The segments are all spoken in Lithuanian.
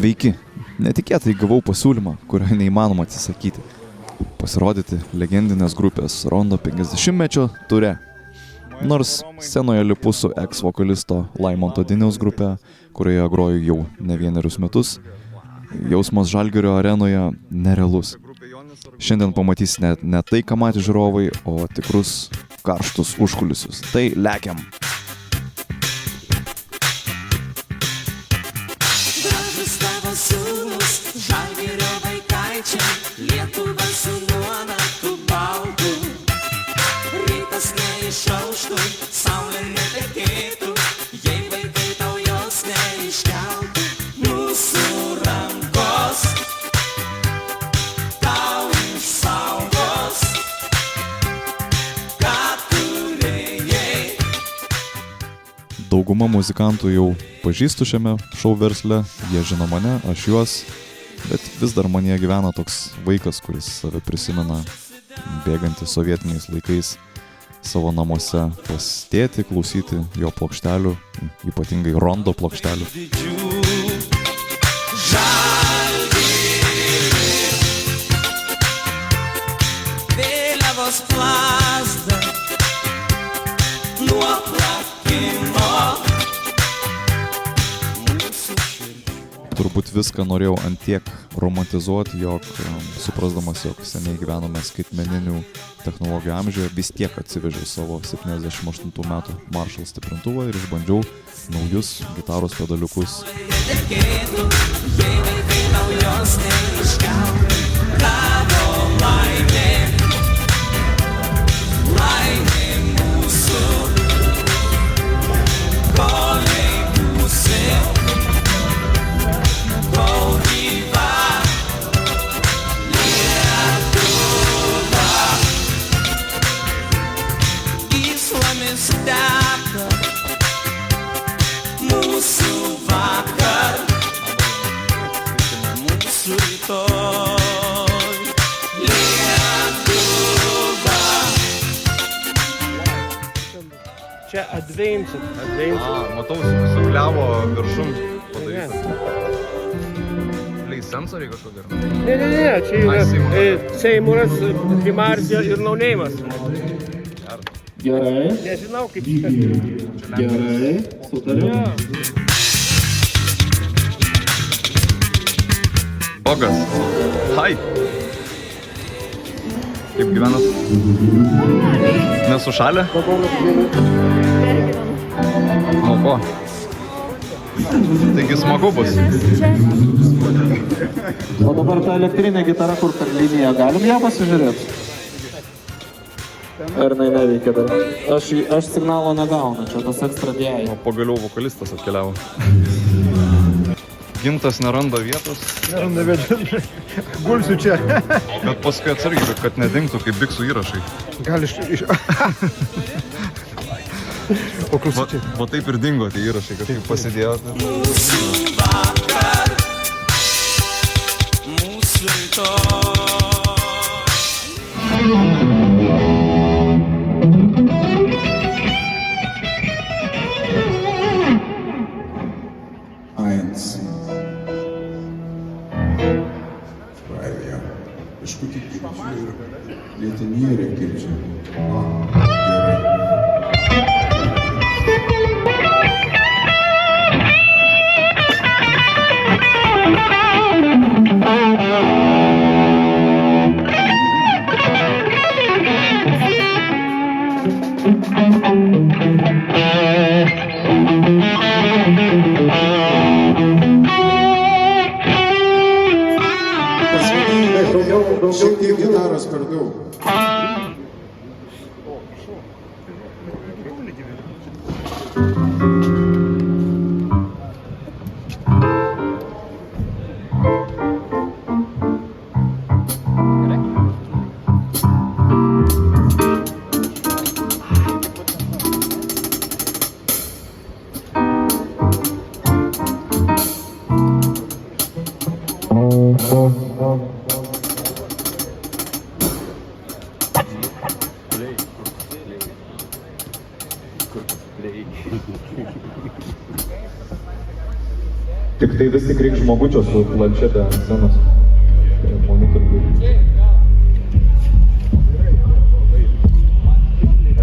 Sveiki. Netikėtai gavau pasiūlymą, kurio neįmanoma atsisakyti. Pasirodyti legendinės grupės Rondo 50-mečio ture. Nors scenoje lipu su ex-vokalisto Laimonto Diniaus grupe, kurioje groju jau ne vienerius metus, jausmas Žalgirio arenoje nerealus. Šiandien pamatys ne tai, ką matė žiūrovai, o tikrus karštus užkulisius. Tai lekiam. Gražus tavo sūnus, Žalgirio vaikaičiai, Lietuva su nuometu baltu. Rytas neišauštų, saulė netekėtų, jei vaikai tau jos neiškeltų. Mūsų rankos tau išsaugos, ką turėjai. Dauguma muzikantų jau pažįstu šiame šou versle, jie žino mane, aš juos, bet vis dar manyje gyvena toks vaikas, kuris save prisimena bėgantį sovietiniais laikais savo namuose pas tėtį, klausyti jo plokštelių, ypatingai Rondo plokštelių. Vėliavos plazda nuo plakimo. Turbūt viską norėjau ant tiek romantizuoti, jog suprasdamas, jog seniai gyvename skaitmeninių technologijų amžiuje, vis tiek atsivežiau savo 78 metų Marshall stiprintuvą ir išbandžiau naujus gitaros pedaliukus. Čia adveinsit. Matau, sugliavo viršum padaryta. Leis sensoriai kažkokie? Ne, čia yra Seimuras, Primarsija ir Nauneimas. Gerai. Nežinau, kaip čia. Gerai, sutariu. Bogas. Hai. Kaip gyvenat? Nesušalę? Nuo ko? Taigi smagu bus. O dabar ta elektrinė gitara, kur per liniją, galim ją pasižiūrėti? Ar jinai neveikia dar? Aš signalo negaunu, čia tas ekstra dėjai. O pagaliau vokalistas atkeliavo. Gintas neranda vietos. Neranda vietos. Gulsiu čia. Bet paskui atsargiai, kad nedingtų kaip biksų įrašai. Gal iš... O klausyčiai. Va taip ir dingo tie įrašai, kad kaip pasidėjo. Mūsų vakar, mūsų rytoj. Biškutį kirčiu ir lietinėrė kirčiu. Gerai. Šiek tiek gitaros per daug. Tik tai vis tik reikia žmogučio su planšetė ant scenos. Monitorių.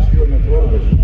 Aš jo netvarau.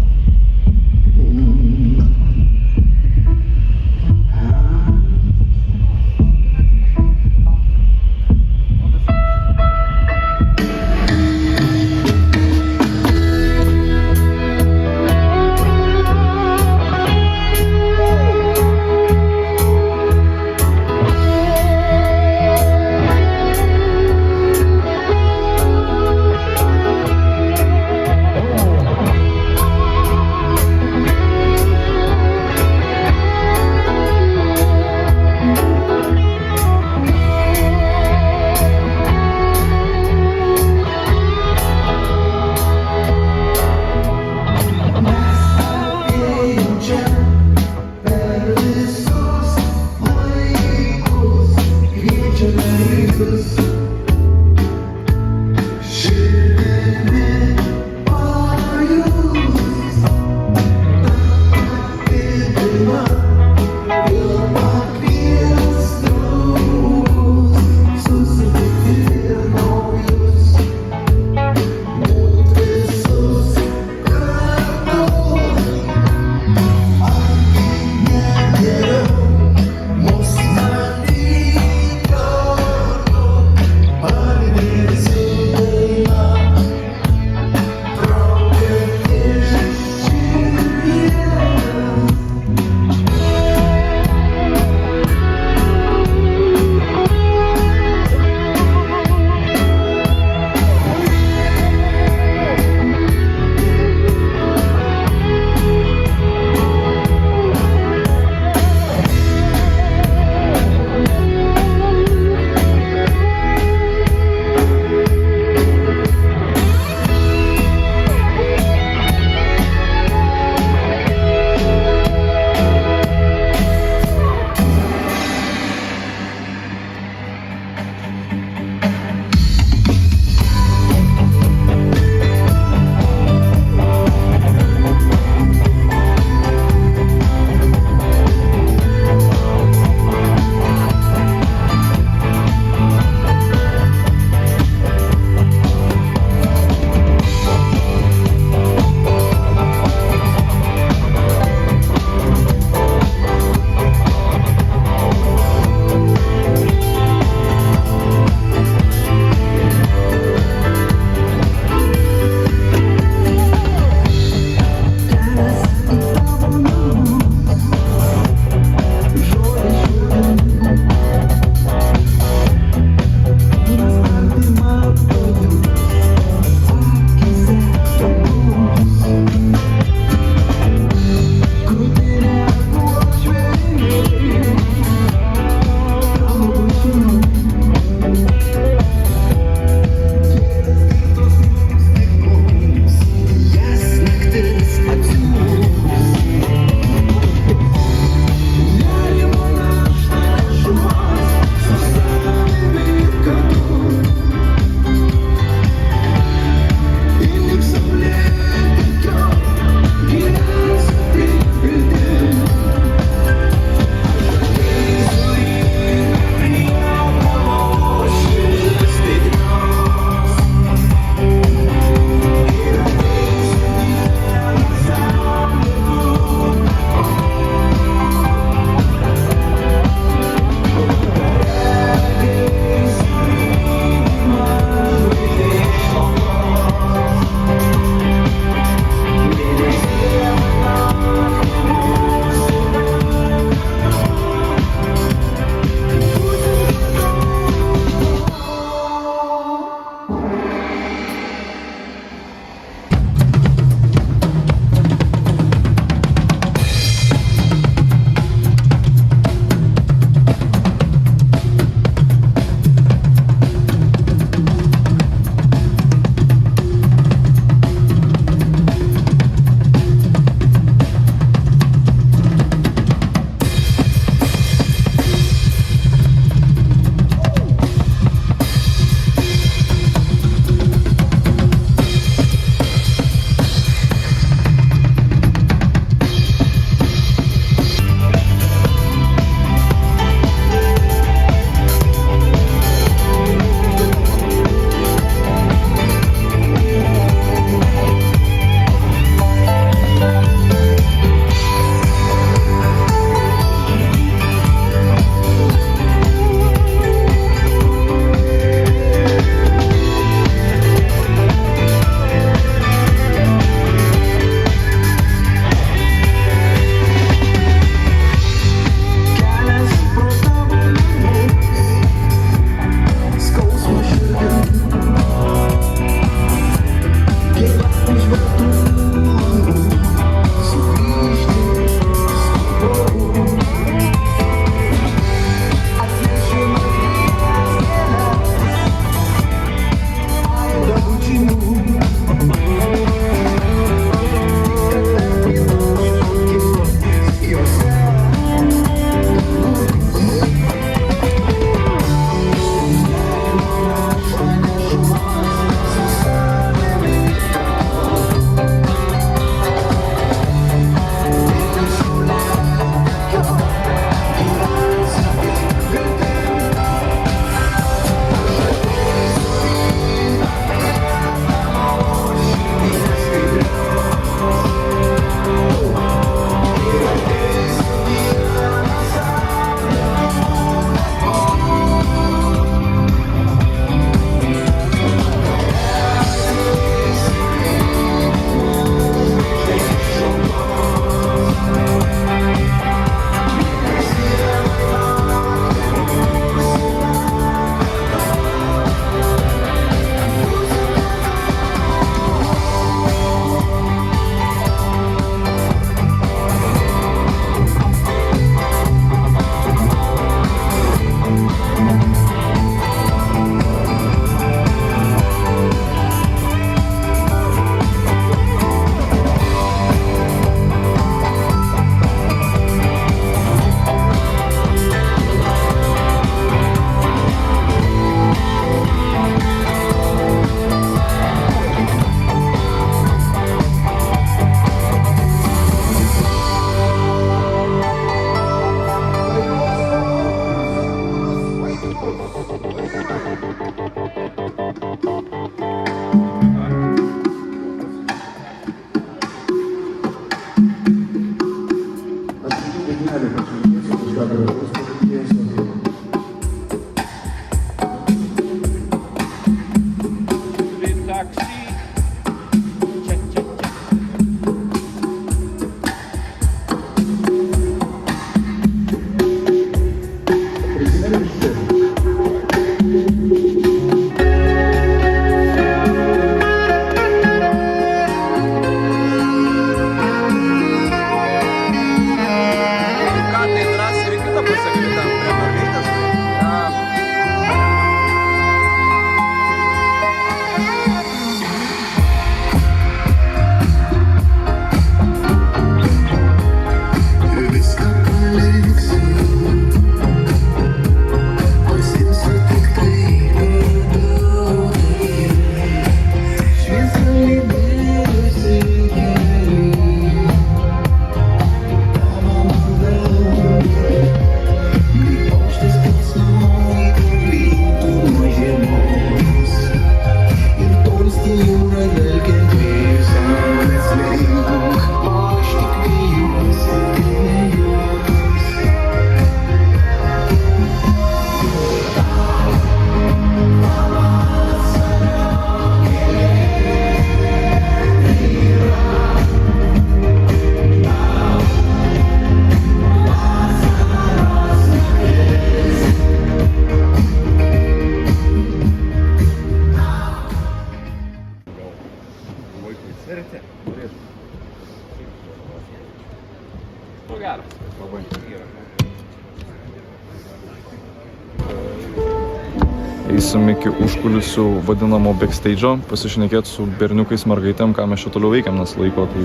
iki užkulisių vadinamo backstage'o, pasišnekėti su berniukais mergaitėm, ką mes čia toliau veikiam, nes laiko tai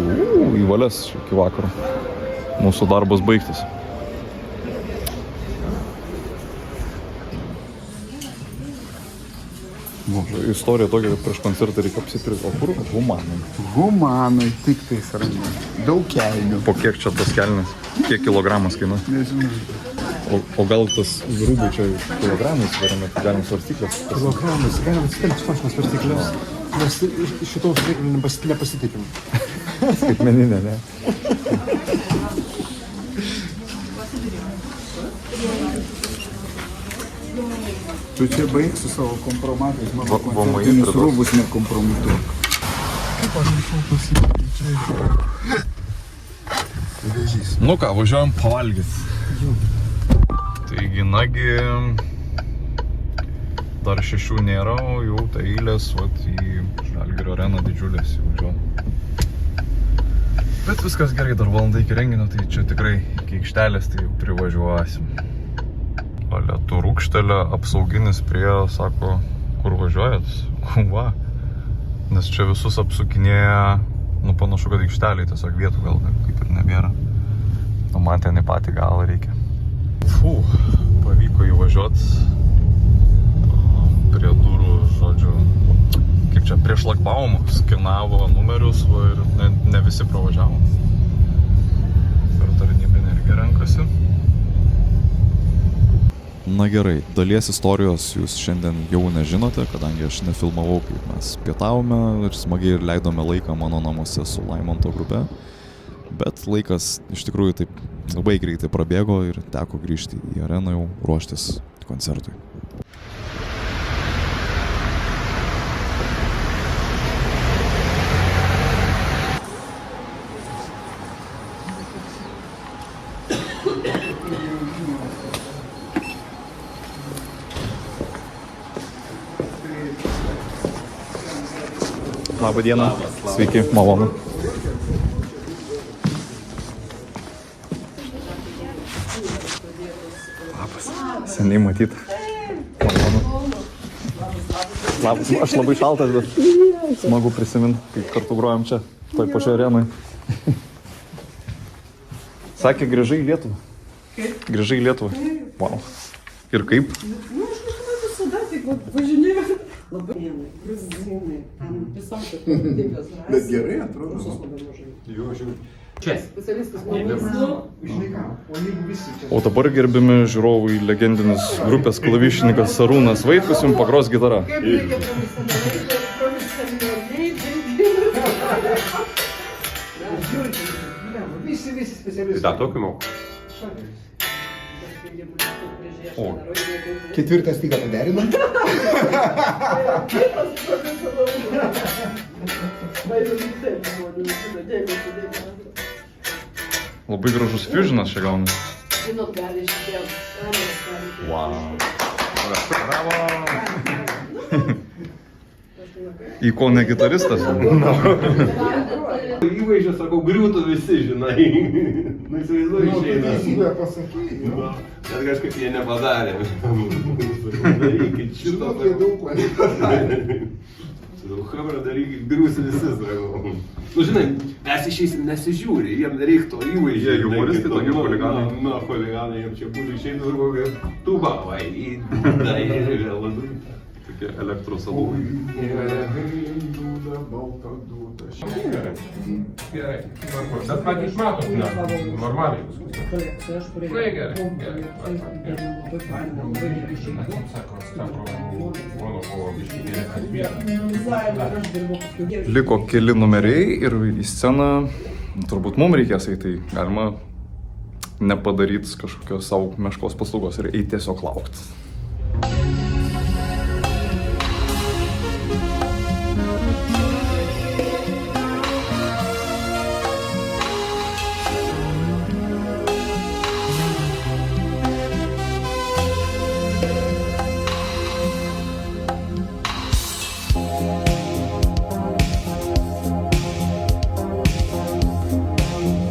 į valias iki vakaro. Mūsų darbas baigtis. Istorija tokia, kad prieš koncertą reikia apsipirkti. O kur? Humanai. Humanai, tik tais randi. Daug kelnių. Po kiek čia tas kelnes? Kiek kilogramas kainuoja? Nežinau. O gal tas grūbai čia kilogramais sveriame, tai galim svarstyklės? Kilogramais, galim atsitelkti tokios svarstyklės. Mes šitos nepasitikim. Skaitmeninė, ne? Tu čia baig su savo kompromatais, mano VMI koncertinius priduos. rūbus nekompromituok. Kaip aš visų pasitikiu čia? Vežys. Nu ką, važiuojam pavalgyti. Taigi, nagi, dar 6 nėra, o jau tai eilės vat, į Žalgirio areną didžiulės įvažiuojam. Bet viskas gerai, dar valanda iki renginio, tai čia tikrai iki aikštelės tai jau privažiuosim. Lietu rūkštelė, apsauginis prie, sako, kur važiuojat? Va, nes čia visus apsukinėja, nu panašu, kad aikšteliai tiesiog vietų gal kaip ir nebėra. O man ten į patį galą reikia. Pavyko įvažiuot prie durų, žodžiu, kaip čia, prie šlagbaumo, skenavo numerius va, ir ne visi pravažiavo. Ir tarnybinė irgi renkasi. Na gerai, dalies istorijos jūs šiandien jau nežinote, kadangi aš nefilmavau, kaip mes pietavome ir smagiai ir leidome laiką mano namuose su Laimonto grupe. Bet laikas iš tikrųjų taip labai greitai prabėgo ir teko grįžti į areną jau ruoštis koncertui. Labą dieną. Sveiki, malonu. Labas. Seniai matyt. Malonu. Labas. Aš labai šaltas, bet smagu prisiminti, kai kartu grojom čia, toj pačioj arenoj. Sakė, grįžai į Lietuvą. Grįžai į Lietuvą. Wow. Ir kaip? Nu, aš kažkaip visada tik važinėjau. Labai gruzinai. Visokios tipės rasės. Bet gerai atrodo. Rusus labai mažai. Jo, žiūrėjau. Čia. Specialistas mano. O dabar gerbiami žiūrovai legendinis grupės klavišininkas Arūnas Vaitkus jums pagros gitarą. Kaip reikia profesionaliai Visi specialistai. Da, tokį mokau. O. Ketvirtą stygą paderinom. Labai gražus fusionas čia gauna. Žinot, gali išdėti. Wow. Bravo. Ikonė gitaristas. Įvaizdžio, sakau, griūtų visi, žinai. Nu, įsivaizduoju, išeina. Teisybę pasakyti. Bet kažkaip jie nepadarė. Darykit šitą. Jie daug ko nepadarė. Chebra, darykit, griūsi visi, sakau. Nu, žinai, mes išeisim nesižiūri, jiem nereik to įvaizdžio. Jie humoristai tokie chuliganai. Na, chuliganai, jiem čia būtų išeitų ir kokia tuba, vai, labai. Tokie elektros alūnai. Gerai, bet patys matot, ne, normaliai viskas. Liko keli numeriai ir į sceną turbūt mums reikės eiti, tai galima nepadaryti kažkokios savo meškos paslaugos ir eiti tiesiog laukti.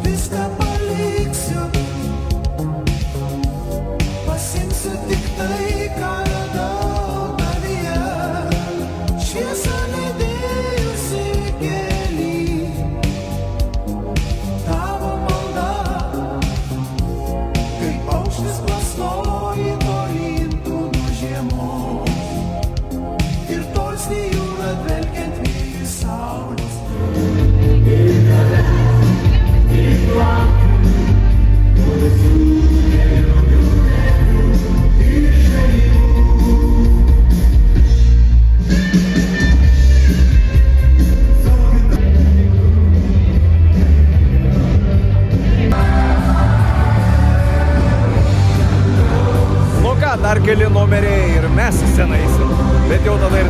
Viską paliksiu, pasiimsiu tik tai, ką radau tavyje.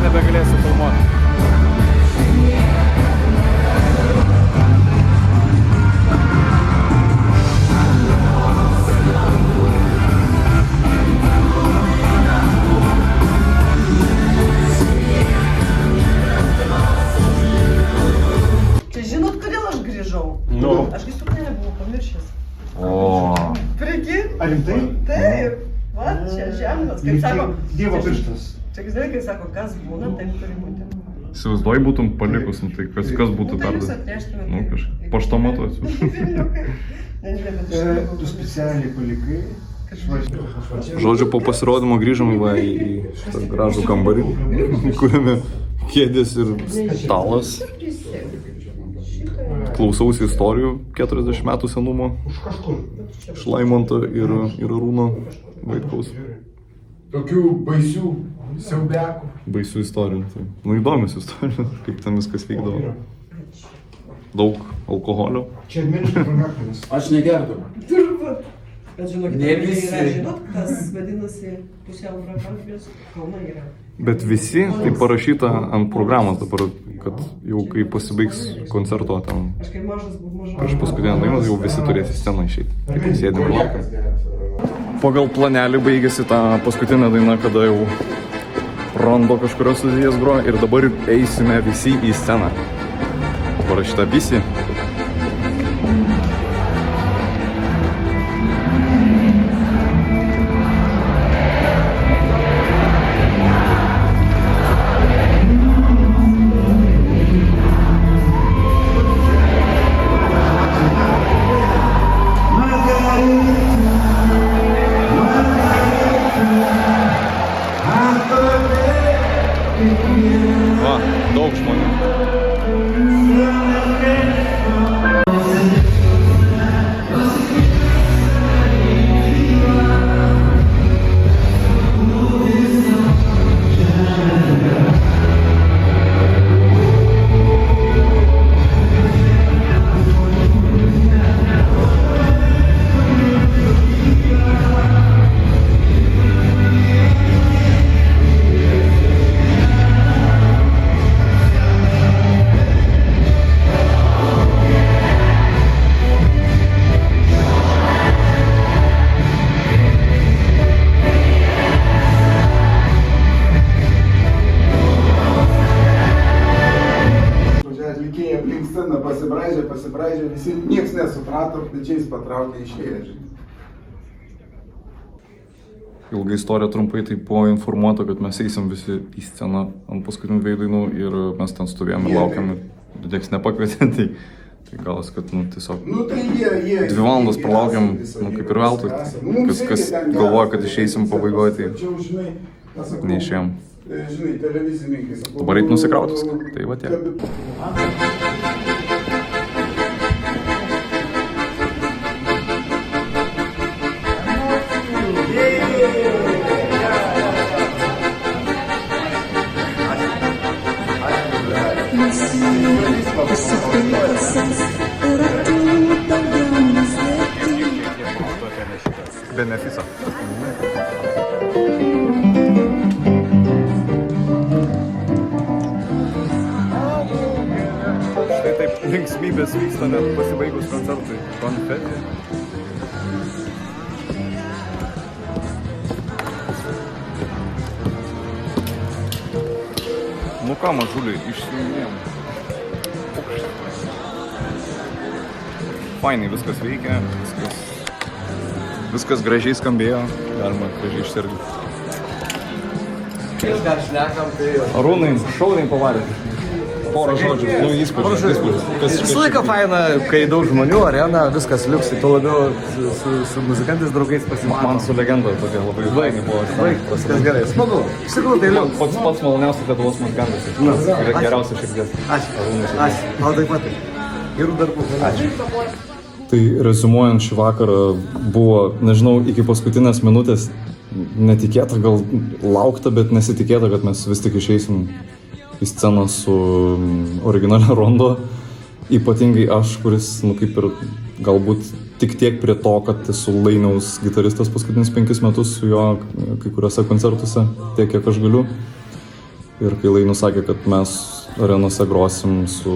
nebegalėsiu filmuoti. Čia žinot, kodėl aš grįžau? Nu. Aš gi suknelę buvau pamiršęs. O. Prikit? Ar rimtai? Taip. Va, čia žemnas, kaip sako. Dievo pirštas. Čia žinai, kai sako, kas būna, taip turi būti. Įsivaizduoji būtum palikus, nu, tai kas būtų Tai jūs perduoti? atneštumėte. Nu, kažkaip. Paštomatu atsiųsiu. Tu specialiai palikai. Žodžiu, po pasirodymo grįžom į šitą gražų kambarį, kuriame kėdės ir stalas. Klausausi istorijų 40 metų senumo iš Laimonto ir Arūno Vaitkaus. Tokių baisių siaubekų. Baisių istorijų. Tai, nu, įdomios istorijos, kaip ten viskas vykdavo. Daug alkoholio. Čia milžiniškas brangakmenis. Aš negerdu. Turbūt. Bet žinokit, Ne visi. yra, žinot, kas vadinasi pusiau brangakmenis, Kaune yra. Bet visi tai parašyta ant programos dabar, kad jau kai pasibaigs koncerto ten Aš kai mažas buvau mažas. prieš paskutinę dainą, jau visi turės į sceną išeiti. Taip ir sėdim ir laukiam. Pagal planelį baigėsi ta paskutinė daina, kada jau Rondo kažkurios sudėties groja ir dabar eisime visi į sceną. Parašyta visi. Va, daug žmonių. Atlikėjai aplink sceną pasibraidžia, visi nieks nesuprato, pečiais patraukė išėję. Ilga istorija trumpai, tai buvo informuota, kad mes eisim visi į sceną ant paskutinių dviejų dainų ir mes ten stovėjom ir laukiam ir nieks nepakvietė, tai galas, kad nu, tiesiog 2 valandas pralaukiam, nu, kaip ir veltui, kas galvoja, kad išeisim pabaigoje, tai neišėjom. Dabar reikia nusikrauti viską, tai va tiek. Benefisa. Štai taip linksmybės vyksta net pasibaigus koncertui. Konfeti. Nu ką, mažuliai, išsijungiam. Fainai viskas veikia, viskas gražiai skambėjo, galima gražiai išsirdyti. Ką šnekam, tai... Arūnai, šauniai pavarė. Porą žodžių, nu įspūdžių. Visą laiką faina, kai daug žmonių, arena, viskas liuks, tuo labiau su muzikantais draugais pasimato. Man su legenda tokia labai fainai buvo. Viskas gerai, smagu. Iš tikrųjų tai liuks. Pats maloniausias Lietuvos muzikantas. Yra geriausia širdies. Ačiū. Ačiū. Tau taip pat. Gerų darbų. Ačiū. Tai rezumuojant šį vakarą buvo, nežinau, iki paskutinės minutės netikėta, gal laukta, bet nesitikėta, kad mes vis tik išeisim į sceną su originalia Rondo. Ypatingai aš, kuris, nu kaip ir galbūt tik tiek prie to, kad esu Lainiaus gitaristas paskutinius 5 metus su juo kai kuriuose koncertuose, tiek kiek aš galiu. Ir kai Lainius sakė, kad mes arenose grosim su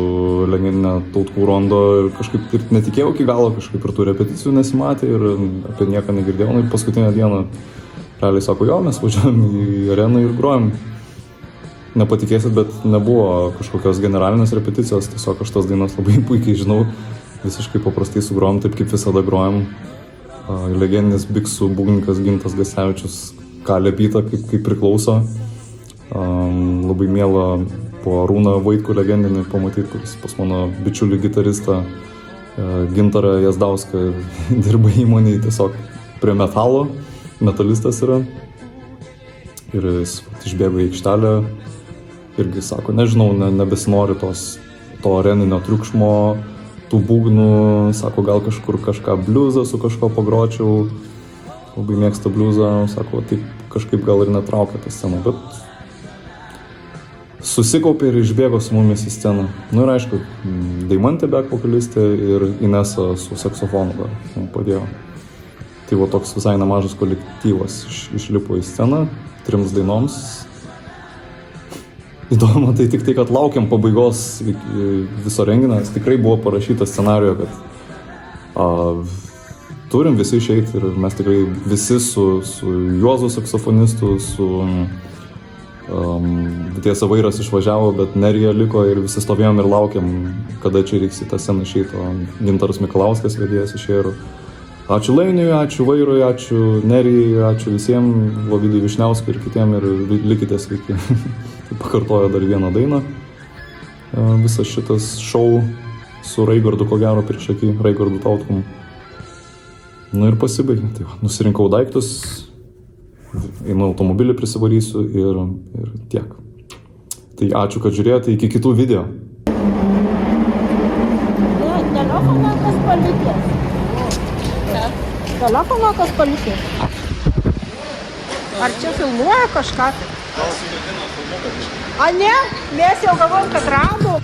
legendinė Tautkų rondo ir kažkaip ir netikėjau iki galo, kažkaip ir tų repeticijų nesimatė ir apie nieką negirdėjau. Ir paskutinę dieną realiai sako, jo, mes važiuojam į areną ir grojam. Nepatikėsit, bet nebuvo kažkokios generalinės repeticijos, tiesiog aš tas dainas labai puikiai žinau, visiškai paprastai sugrojom, taip kaip visada grojam. Legendinis biksų būgnininkas Gintas Gasevičius kalė bytą, kaip priklauso. Labai mėla po Arūną Vaitkų legendinį pamatyti, kuris pas mano bičiulį gitaristą Gintarą Jazdauską dirba įmonėje tiesiog prie metalo, metalistas yra. Ir jis išbėgo į aikštelę, irgi sako, nežinau, nebesinori to areninio triukšmo, tų būgnų, sako, gal kažkur kažką bliuzą su kažko pagročiau, labai mėgsta bliuzą, sako, taip kažkaip gal ir netraukia tą sceną, bet susikaupė ir išbėgo su mumis į sceną. Nu ir aišku, Deimantė back vokalistė ir Inesa su saksofonu dar padėjo. Tai buvo toks visai nemažas kolektyvas išlipo į sceną 3 dainoms. Įdomu, tai tik tai, kad laukiam pabaigos viso renginio, nes tikrai buvo parašyta scenarijo, kad turim visi išeiti ir mes tikrai visi su Juozu saksofonistu, su tiesa vairas išvažiavo, bet Nerija liko ir visi stovėjom ir laukiam, kada čia reiks į tą sceną išeiti, o Gintaras Mikalauskas vedėjas išėjo ir ačiū Lainiui, ačiū vairui, ačiū Nerijai, ačiū visiems, Vladui Višniauskui ir kitiem ir likite sveiki. Tai pakartojo dar vieną dainą. Visas šitas šou su Raigardu, ko gero, prieš akį, Raigardu Tautkum. Nu ir pasibaigė. Tai va, nusirinkau daiktus, einu automobilį prisivarysiu ir tiek. Tai ačiū, kad žiūrėjote, iki kitų video. Telefoną kas palikęs. Telefoną kas palikęs. Ar čia filmuoja kažką? A ne? Mes jau galvom, kad radom.